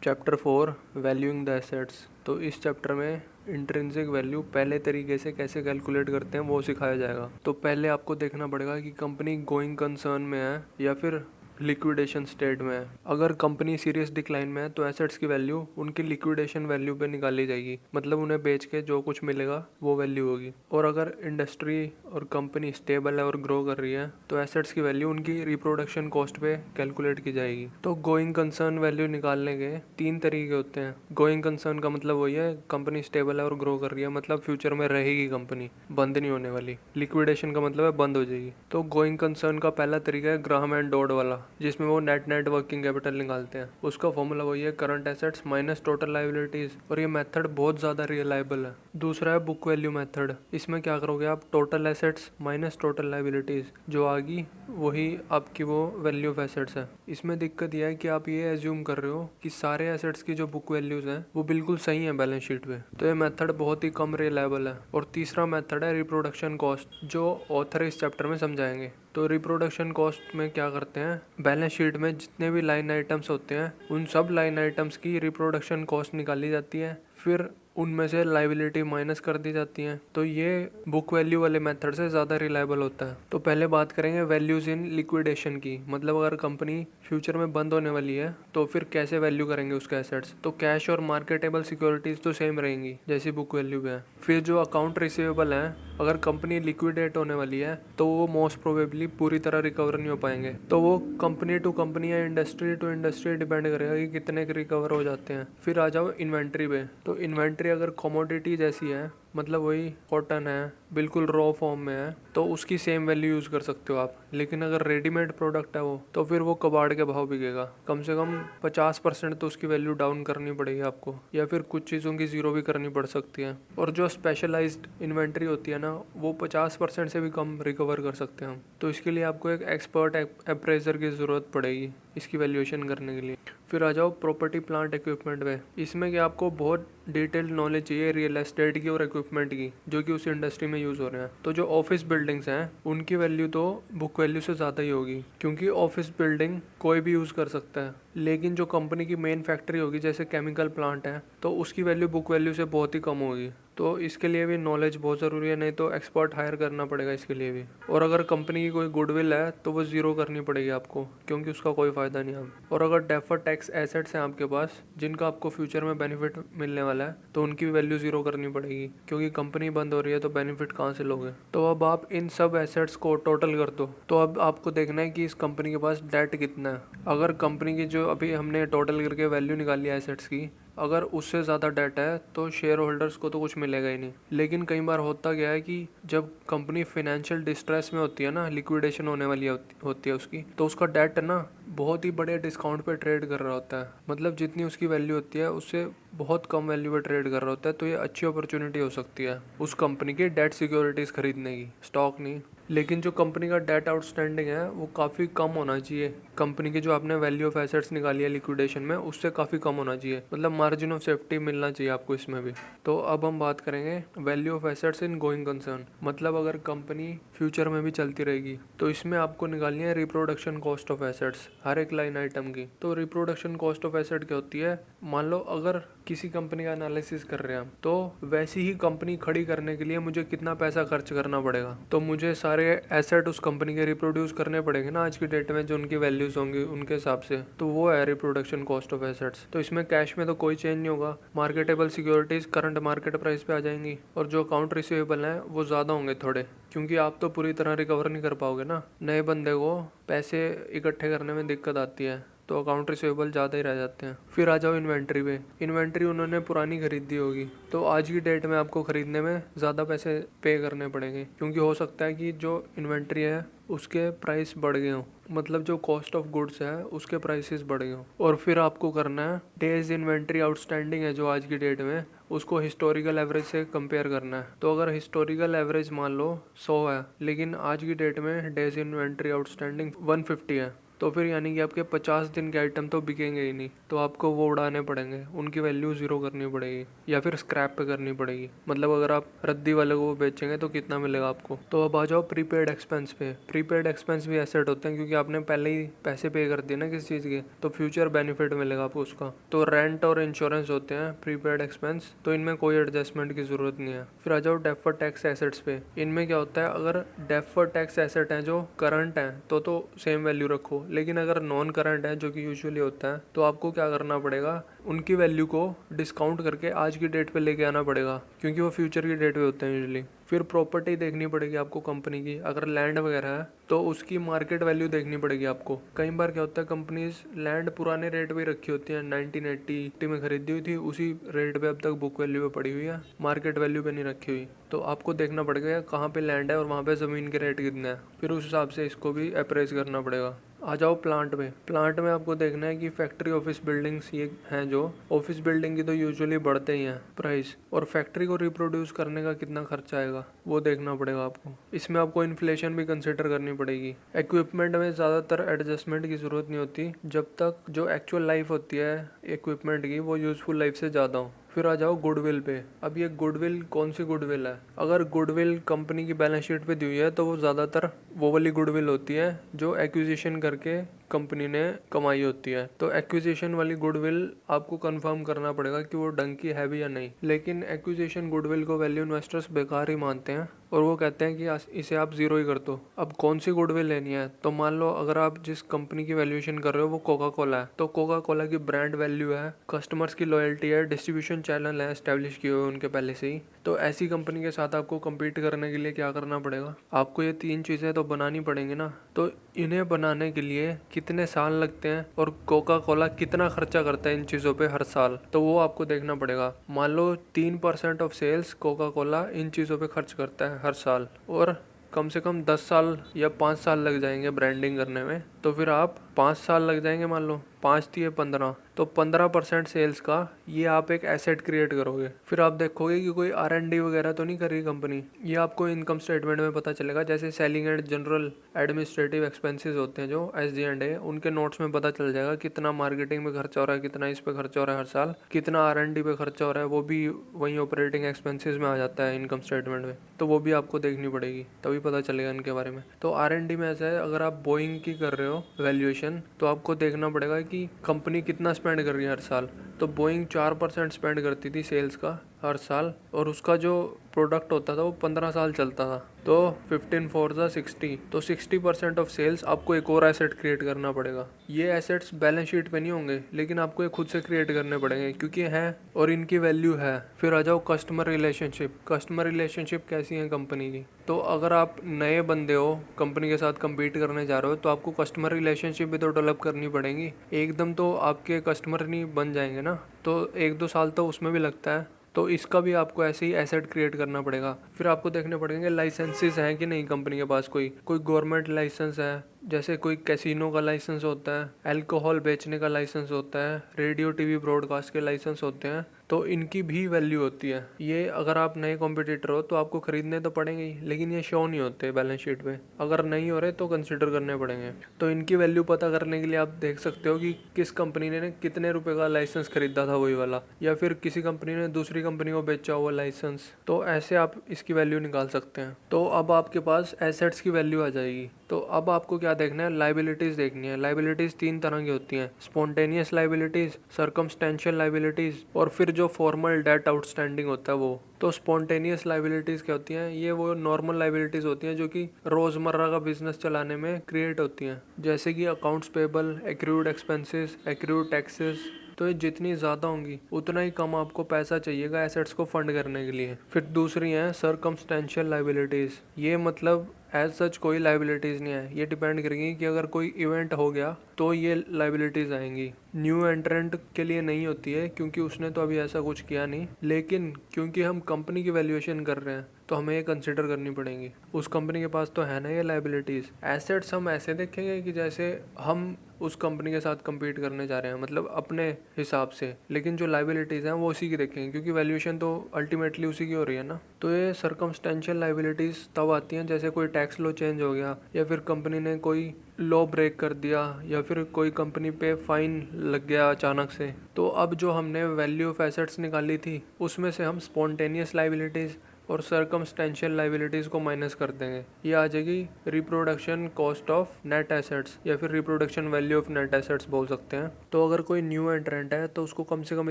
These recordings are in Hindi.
Chapter 4 valuing the assets. तो इस चैप्टर में इंट्रिंसिक वैल्यू पहले तरीके से कैसे कैलकुलेट करते हैं वो सिखाया जाएगा। तो पहले आपको देखना पड़ेगा कि कंपनी गोइंग कंसर्न में है या फिर लिक्विडेशन स्टेट में है। अगर कंपनी सीरियस डिक्लाइन में है तो एसेट्स की वैल्यू उनकी लिक्विडेशन वैल्यू पे निकाली जाएगी, मतलब उन्हें बेच के जो कुछ मिलेगा वो वैल्यू होगी। और अगर इंडस्ट्री और कंपनी स्टेबल है और ग्रो कर रही है तो एसेट्स की वैल्यू उनकी रिप्रोडक्शन कॉस्ट पे कैलकुलेट की जाएगी। तो गोइंग कंसर्न वैल्यू निकालने के 3 तरीके होते हैं। गोइंग कंसर्न का मतलब वही है कंपनी स्टेबल है और ग्रो कर रही है, मतलब फ्यूचर में रहेगी कंपनी, बंद नहीं होने वाली। लिक्विडेशन का मतलब है बंद हो जाएगी। तो गोइंग कंसर्न का पहला तरीका है ग्राहम एंड डॉड वाला, जिसमें वो नेट वर्किंग कैपिटल निकालते हैं। उसका फॉर्मूला वही है current assets minus total liabilities, और ये मेथड बहुत ज़्यादा रिलायबल है। दूसरा है बुक वैल्यू मेथड। इसमें क्या करोगे आप, total assets minus total liabilities, जो आगी वही आपकी वो वैल्यू ऑफ एसेट्स है। इसमें दिक्कत यह है कि आप ये एज्यूम कर रहे हो कि सारे एसेट्स की जो बुक वैल्यूज हैं वो बिल्कुल सही है बैलेंस शीट पे, तो ये मेथड बहुत ही कम रिलायबल है। और तीसरा मेथड है रिप्रोडक्शन कॉस्ट, जो ऑथर इस चैप्टर में समझाएंगे। तो रिप्रोडक्शन कॉस्ट में क्या करते हैं, बैलेंस शीट में जितने भी लाइन आइटम्स होते हैं उन सब लाइन आइटम्स की रिप्रोडक्शन कॉस्ट निकाली जाती है, फिर उनमें से लाइबिलिटी माइनस कर दी जाती है। तो ये बुक वैल्यू वाले मेथड से ज़्यादा रिलायबल होता है। तो पहले बात करेंगे वैल्यूज इन लिक्विडेशन की, मतलब अगर कंपनी फ्यूचर में बंद होने वाली है तो फिर कैसे वैल्यू करेंगे उसके एसेट्स। तो कैश और मार्केटेबल सिक्योरिटीज तो सेम रहेंगी जैसी बुक वैल्यू पे है। फिर जो अकाउंट रिसीवेबल है, अगर कंपनी लिक्विडेट होने वाली है तो वो मोस्ट प्रोबेबली पूरी तरह रिकवर नहीं हो पाएंगे। तो वो कंपनी टू कंपनी या इंडस्ट्री टू इंडस्ट्री डिपेंड करेगा कि कितने के रिकवर हो जाते हैं। फिर आ जाओ इन्वेंट्री पे। तो इन्वेंट्री अगर कमोडिटी जैसी है, मतलब वही कॉटन है, बिल्कुल रॉ फॉर्म में है, तो उसकी सेम वैल्यू यूज़ कर सकते हो आप। लेकिन अगर रेडीमेड प्रोडक्ट है वो, तो फिर वो कबाड़ के भाव बिकेगा। कम से कम 50% तो उसकी वैल्यू डाउन करनी पड़ेगी आपको, या फिर कुछ चीज़ों की ज़ीरो भी करनी पड़ सकती है। और जो स्पेशलाइज्ड इन्वेंट्री होती है ना, वो 50% से भी कम रिकवर कर सकते हैं हम। तो इसके लिए आपको एक एक्सपर्ट अप्रेजर की ज़रूरत पड़ेगी इसकी वैल्यूएशन करने के लिए। फिर आ जाओ प्रॉपर्टी प्लांट इक्विपमेंट पे। इसमें कि आपको बहुत डिटेल्ड नॉलेज चाहिए रियल एस्टेट की और इक्विपमेंट की, जो कि उस इंडस्ट्री में यूज़ हो रहे हैं। तो जो ऑफिस बिल्डिंग्स हैं उनकी वैल्यू तो बुक वैल्यू से ज़्यादा ही होगी, क्योंकि ऑफिस बिल्डिंग कोई भी यूज़ कर सकता है। लेकिन जो कंपनी की मेन फैक्ट्री होगी, जैसे केमिकल प्लांट है, तो उसकी वैल्यू बुक वैल्यू से बहुत ही कम होगी। तो इसके लिए भी नॉलेज बहुत ज़रूरी है, नहीं तो एक्सपर्ट हायर करना पड़ेगा इसके लिए भी। और अगर कंपनी की कोई गुडविल है तो वो ज़ीरो करनी पड़ेगी आपको, क्योंकि उसका कोई फ़ायदा नहीं है। और अगर डेफर्ड टैक्स एसेट्स हैं आपके पास जिनका आपको फ्यूचर में बेनिफिट मिलने वाला है, तो उनकी भी वैल्यू ज़ीरो करनी पड़ेगी, क्योंकि कंपनी बंद हो रही है तो बेनिफिट कहाँ से लोगे। तो अब आप इन सब एसेट्स को टोटल कर दो, तो अब आपको देखना है कि इस कंपनी के पास डेट कितना है। अगर कंपनी की जो अभी हमने टोटल करके वैल्यू निकाली है एसेट्स की, अगर उससे ज़्यादा डेट है तो शेयर होल्डर्स को तो कुछ मिलेगा ही नहीं। लेकिन कई बार होता क्या है कि जब कंपनी फाइनेंशियल डिस्ट्रेस में होती है ना, लिक्विडेशन होने वाली होती है उसकी, तो उसका डेट ना बहुत ही बड़े डिस्काउंट पे ट्रेड कर रहा होता है, मतलब जितनी उसकी वैल्यू होती है उससे बहुत कम वैल्यू पे ट्रेड कर रहा होता है। तो ये अच्छी अपॉर्चुनिटी हो सकती है उस कंपनी की डेट सिक्योरिटीज़ खरीदने की, स्टॉक नहीं। लेकिन जो कंपनी का डेट आउटस्टैंडिंग है वो काफ़ी कम होना चाहिए। कंपनी की जो आपने वैल्यू ऑफ एसेट्स निकाली है लिक्विडेशन में, उससे काफ़ी कम होना चाहिए, मतलब मार्जिन ऑफ सेफ्टी मिलना चाहिए आपको इसमें भी। तो अब हम बात करेंगे value of assets in going concern, मतलब अगर कंपनी फ्यूचर में भी चलती रहेगी तो इसमें आपको निकालनी है रिप्रोडक्शन कॉस्ट ऑफ एसेट्स हर एक लाइन आइटम की। तो रिप्रोडक्शन कॉस्ट ऑफ एसेट क्या होती है, मान लो अगर किसी कंपनी का एनालिसिस कर रहे हैं हम, तो वैसी ही कंपनी खड़ी करने के लिए मुझे कितना पैसा खर्च करना पड़ेगा। तो मुझे सारे एसेट उस कंपनी के रिप्रोड्यूस करने पड़ेंगे ना आज की डेट में, जो उनकी वैल्यूज होंगी उनके हिसाब से। तो वो है रिप्रोडक्शन कॉस्ट ऑफ एसेट्स। तो इसमें कैश में तो कोई चेंज नहीं होगा, marketable securities current market price पे आ जाएंगी, और जो अकाउंट रिसीवेबल हैं वो ज़्यादा होंगे थोड़े, क्योंकि आप तो पूरी तरह रिकवर नहीं कर पाओगे ना। नए बंदे को पैसे इकट्ठे करने में दिक्कत आती है, तो अकाउंट रिसीवेबल ज़्यादा ही रह जाते हैं। फिर आ जाओ इन्वेंट्री पे। इन्वेंट्री उन्होंने पुरानी खरीदी होगी, तो आज की डेट में आपको ख़रीदने में ज़्यादा पैसे पे करने पड़ेंगे, क्योंकि हो सकता है कि जो इन्वेंट्री है उसके प्राइस बढ़ गए हों, मतलब जो कॉस्ट ऑफ गुड्स है उसके प्राइसेस बढ़ गए हों। और फिर आपको करना है डेज इन्वेंट्री आउटस्टैंडिंग है जो आज की डेट में, उसको हिस्टोरिकल एवरेज से कंपेयर करना है। तो अगर हिस्टोरिकल एवरेज मान लो 100 है, लेकिन आज की डेट में डेज इन्वेंट्री आउटस्टैंडिंग 150 है, तो फिर यानी कि आपके 50 दिन के आइटम तो बिकेंगे ही नहीं, तो आपको वो उड़ाने पड़ेंगे, उनकी वैल्यू ज़ीरो करनी पड़ेगी या फिर स्क्रैप पे करनी पड़ेगी। मतलब अगर आप रद्दी वाले को बेचेंगे तो कितना मिलेगा आपको। तो अब आ जाओ प्रीपेड एक्सपेंस पे। प्रीपेड एक्सपेंस भी एसेट होते हैं क्योंकि आपने पहले ही पैसे पे कर दिए ना किसी चीज़ के, तो फ्यूचर बेनिफिट मिलेगा आपको उसका। तो रेंट और इंश्योरेंस होते हैं प्रीपेड एक्सपेंस, तो इनमें कोई एडजस्टमेंट की ज़रूरत नहीं है। फिर आ जाओ डेफर्ड टैक्स एसेट्स पे। इनमें क्या होता है, अगर डेफर्ड टैक्स एसेट हैं जो करंट हैं तो सेम वैल्यू रखो, लेकिन अगर नॉन करंट है जो कि यूजुअली होता है, तो आपको क्या करना पड़ेगा, उनकी वैल्यू को डिस्काउंट करके आज की डेट पे लेके आना पड़ेगा क्योंकि वो फ्यूचर की डेट पे होते हैं यूजुअली। फिर प्रॉपर्टी देखनी पड़ेगी आपको कंपनी की, अगर लैंड वगैरह है तो उसकी मार्केट वैल्यू देखनी पड़ेगी आपको। कई बार क्या होता है, कंपनीज लैंड पुराने रेट पे रखी होती है, 1980 में खरीदी हुई थी, उसी रेट पे अब तक बुक वैल्यू पे पड़ी हुई है, मार्केट वैल्यू पे नहीं रखी हुई। तो आपको देखना पड़ेगा कहाँ पे लैंड है और वहाँ पे ज़मीन के रेट कितने हैं, फिर उस हिसाब से इसको भी अप्रेस करना पड़ेगा। आ जाओ प्लांट में। प्लांट में आपको देखना है कि फैक्ट्री ऑफिस बिल्डिंग्स ये हैं, जो ऑफिस बिल्डिंग की तो यूजुअली बढ़ते ही हैं प्राइस, और फैक्ट्री को रिप्रोड्यूस करने का कितना खर्चा आएगा वो देखना पड़ेगा आपको। इसमें आपको इन्फ्लेशन भी कंसिडर करनी पड़ेगी। इक्विपमेंट में ज़्यादातर एडजस्टमेंट की ज़रूरत नहीं होती जब तक जो एक्चुअल लाइफ होती है इक्विपमेंट की वो यूज़फुल लाइफ से ज़्यादा हो। फिर आ जाओ गुडविल पे। अब ये गुडविल कौन सी गुडविल है, अगर गुडविल कंपनी की बैलेंस शीट पे दी हुई है तो वो ज़्यादातर वो वाली गुडविल होती है जो एक्विजिशन करके कंपनी ने कमाई होती है। तो एक्विजिशन वाली गुडविल आपको कंफर्म करना पड़ेगा कि वो ढंग की है भी या नहीं। लेकिन एक्विजिशन गुडविल को वैल्यू इन्वेस्टर्स बेकार ही मानते हैं और वो कहते हैं कि इसे आप ज़ीरो ही कर दो। अब कौन सी गुडविल लेनी है, तो मान लो अगर आप जिस कंपनी की वैल्यूएशन कर रहे हो वो कोका कोला है, तो कोका कोला की ब्रांड वैल्यू है, कस्टमर्स की लॉयल्टी है, डिस्ट्रीब्यूशन चैनल है एस्टेब्लिश किए हुए उनके पहले से ही। तो ऐसी कंपनी के साथ आपको कम्पीट करने के लिए क्या करना पड़ेगा, आपको ये 3 चीज़ें तो बनानी पड़ेंगी ना। तो इन्हें बनाने के लिए कितने साल लगते हैं और कोका कोला कितना खर्चा करता है इन चीज़ों पे हर साल, तो वो आपको देखना पड़ेगा। मान लो 3% ऑफ सेल्स कोका कोला इन चीज़ों पे खर्च करता है हर साल, और कम से कम 10 साल या 5 साल लग जाएंगे ब्रांडिंग करने में, तो फिर आप 5 साल लग जाएंगे, मान लो 5 दिए 15, तो 15% सेल्स का ये आप एक एसेट क्रिएट करोगे। फिर आप देखोगे कि कोई R&D वगैरह तो नहीं कर रही कंपनी, ये आपको इनकम स्टेटमेंट में पता चलेगा। जैसे selling and general administrative expenses होते हैं जो SG&A, उनके नोट्स में पता चल जाएगा कितना मार्केटिंग में खर्चा हो रहा है, कितना इस पे खर्चा हो रहा है हर साल, कितना R&D पे खर्चा हो रहा है, वो भी वहीं ऑपरेटिंग एक्सपेंसेस में आ जाता है इनकम स्टेटमेंट में, तो वो भी आपको देखनी पड़ेगी, तभी पता चलेगा इनके बारे में। तो R&D में ऐसा है, अगर आप बोइंग की कर रहे हो वैल्यूएशन, तो आपको देखना पड़ेगा कि कंपनी कितना स्पेंड कर रही है हर साल। तो बोइंग 4% स्पेंड करती थी सेल्स का हर साल, और उसका जो प्रोडक्ट होता था वो 15 साल चलता था, तो 15 4 60, तो 60% ऑफ सेल्स आपको एक और एसेट क्रिएट करना पड़ेगा। ये एसेट्स बैलेंस शीट पे नहीं होंगे, लेकिन आपको ये खुद से क्रिएट करने पड़ेंगे क्योंकि हैं और इनकी वैल्यू है। फिर आ जाओ कस्टमर रिलेशनशिप। कस्टमर रिलेशनशिप कैसी है कंपनी की, तो अगर आप नए बंदे हो कंपनी के साथ कम्पीट करने जा रहे हो तो आपको कस्टमर रिलेशनशिप भी तो डेवलप करनी पड़ेंगी। एकदम तो आपके कस्टमर नहीं बन जाएंगे ना, तो 1-2 साल तो उसमें भी लगता है, तो इसका भी आपको ऐसे ही एसेट क्रिएट करना पड़ेगा। फिर आपको देखने पड़ेंगे लाइसेंसेस हैं कि नहीं कंपनी के पास, कोई गवर्नमेंट लाइसेंस है, जैसे कोई कैसीनो का लाइसेंस होता है, अल्कोहल बेचने का लाइसेंस होता है, रेडियो टीवी ब्रॉडकास्ट के लाइसेंस होते हैं, तो इनकी भी वैल्यू होती है। ये अगर आप नए कॉम्पिटिटर हो तो आपको खरीदने तो पड़ेंगे ही, लेकिन ये शो नहीं होते बैलेंस शीट पे, अगर नहीं हो रहे तो कंसिडर करने पड़ेंगे। तो इनकी वैल्यू पता करने के लिए आप देख सकते हो कि किस कंपनी ने कितने रुपए का लाइसेंस खरीदा था वही वाला, या फिर किसी कंपनी ने दूसरी कंपनी को बेचा हुआ लाइसेंस, तो ऐसे आप इसकी वैल्यू निकाल सकते हैं। तो अब आपके पास एसेट्स की वैल्यू आ जाएगी। तो अब आपको क्या देखना है, लाइबिलिटीज देखनी है। लाइबिलिटीज 3 तरह की होती हैं, स्पॉन्टेनियस लाइबिलिटीज, सर्कमस्टेंशियल लाइबिलिटीज, और फिर जो फॉर्मल डेट आउटस्टैंडिंग होता है वो। तो स्पॉन्टेनियस लाइबिलिटीज क्या होती हैं, ये वो नॉर्मल लाइबिलिटीज होती हैं जो कि रोजमर्रा का बिजनेस चलाने में क्रिएट होती हैं, जैसे कि accounts payable, accrued expenses, accrued taxes. तो ये जितनी ज़्यादा होंगी उतना ही कम आपको पैसा चाहिएगा एसेट्स को फंड करने के लिए। फिर दूसरी है सर्कमस्टेंशियल लाइबिलिटीज़। ये मतलब एज सच कोई लाइबिलिटीज़ नहीं है, ये डिपेंड करेगी कि अगर कोई इवेंट हो गया तो ये लाइबिलिटीज़ आएंगी। न्यू एंट्रेंट के लिए नहीं होती है क्योंकि उसने तो अभी ऐसा कुछ किया नहीं, लेकिन क्योंकि हम कंपनी की वैल्यूएशन कर रहे हैं तो हमें ये कंसिडर करनी पड़ेंगी। उस कंपनी के पास तो है ना ये लाइबिलिटीज़। एसेट्स हम ऐसे देखेंगे कि जैसे हम उस कंपनी के साथ compete करने जा रहे हैं, मतलब अपने हिसाब से, लेकिन जो लाइबिलिटीज़ हैं वो उसी की देखेंगे क्योंकि वैल्यूएशन तो अल्टीमेटली उसी की हो रही है ना। तो ये सर्कमस्टेंशियल लाइबिलिटीज़ तब आती हैं जैसे कोई टैक्स लॉ चेंज हो गया, या फिर कंपनी ने कोई लॉ ब्रेक कर दिया, या फिर कोई कंपनी पे फाइन लग गया अचानक से। तो अब जो हमने वैल्यू ऑफ एसेट्स निकाली थी उसमें से हम स्पॉन्टेनियस लाइबिलिटीज़ और सर्कमस्टेंशियल लाइबिलिटीज़ को माइनस कर देंगे। ये आ जाएगी reproduction cost of net assets, या फिर reproduction value of net assets बोल सकते हैं। तो अगर कोई न्यू एंट्रेंट है तो उसको कम से कम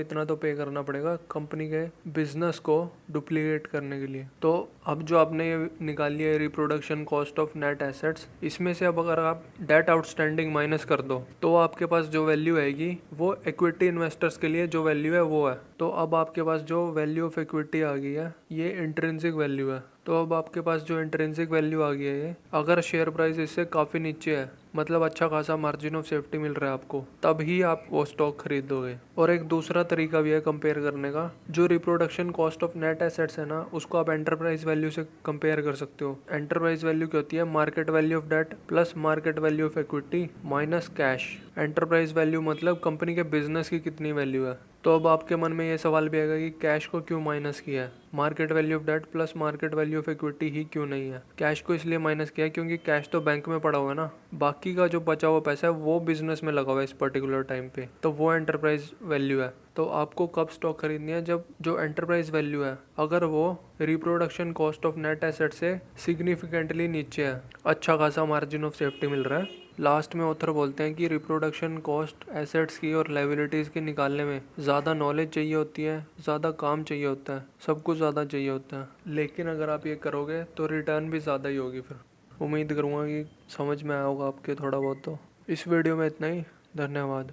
इतना तो पे करना पड़ेगा कंपनी के बिजनेस को डुप्लीकेट करने के लिए। तो अब जो आपने ये निकाली है reproduction cost of net assets, इसमें से अब अगर आप डेट आउटस्टैंडिंग माइनस कर दो तो आपके पास जो वैल्यू आएगी वो इक्विटी इन्वेस्टर्स के लिए जो वैल्यू है वो है। तो अब आपके पास जो वैल्यू ऑफ इक्विटी आ गई है ये इंट्रिंसिक वैल्यू है। तो अब आपके पास जो इंट्रिंसिक वैल्यू आ गई है ये, अगर शेयर प्राइस इससे काफ़ी नीचे है, मतलब अच्छा खासा मार्जिन ऑफ सेफ्टी मिल रहा है आपको, तब ही आप वो स्टॉक खरीदोगे। और एक दूसरा तरीका भी है कंपेयर करने का, जो reproduction cost of net assets है ना उसको आप एंटरप्राइज वैल्यू से कंपेयर कर सकते हो। एंटरप्राइज वैल्यू क्या होती है? Market value of debt plus market value of equity minus cash. Enterprise value मतलब कंपनी के बिजनेस की कितनी वैल्यू है। तो अब आपके मन में ये सवाल भी आएगा कि कैश को क्यों माइनस किया है, market value of debt plus market value of equity ही क्यों नहीं है। कैश को इसलिए माइनस किया है क्योंकि कैश तो बैंक में पड़ा हुआ है ना, बाकी का जो बचा हुआ पैसा है वो बिजनेस में लगा हुआ है इस पर्टिकुलर टाइम पे, तो वो एंटरप्राइज वैल्यू है। तो आपको कब स्टॉक खरीदनी है? जब जो एंटरप्राइज वैल्यू है अगर वो reproduction cost of net asset से सिग्निफिकेंटली नीचे है, अच्छा खासा मार्जिन ऑफ सेफ्टी मिल रहा है। लास्ट में ऑथर बोलते हैं कि रिप्रोडक्शन कॉस्ट एसेट्स की और लाइबिलिटीज़ के निकालने में ज़्यादा नॉलेज चाहिए होती है, ज़्यादा काम चाहिए होता है, सब कुछ ज़्यादा चाहिए होता है, लेकिन अगर आप ये करोगे तो रिटर्न भी ज़्यादा ही होगी। फिर उम्मीद करूँगा कि समझ में आया होगा आपके थोड़ा बहुत। तो इस वीडियो में इतना ही, धन्यवाद।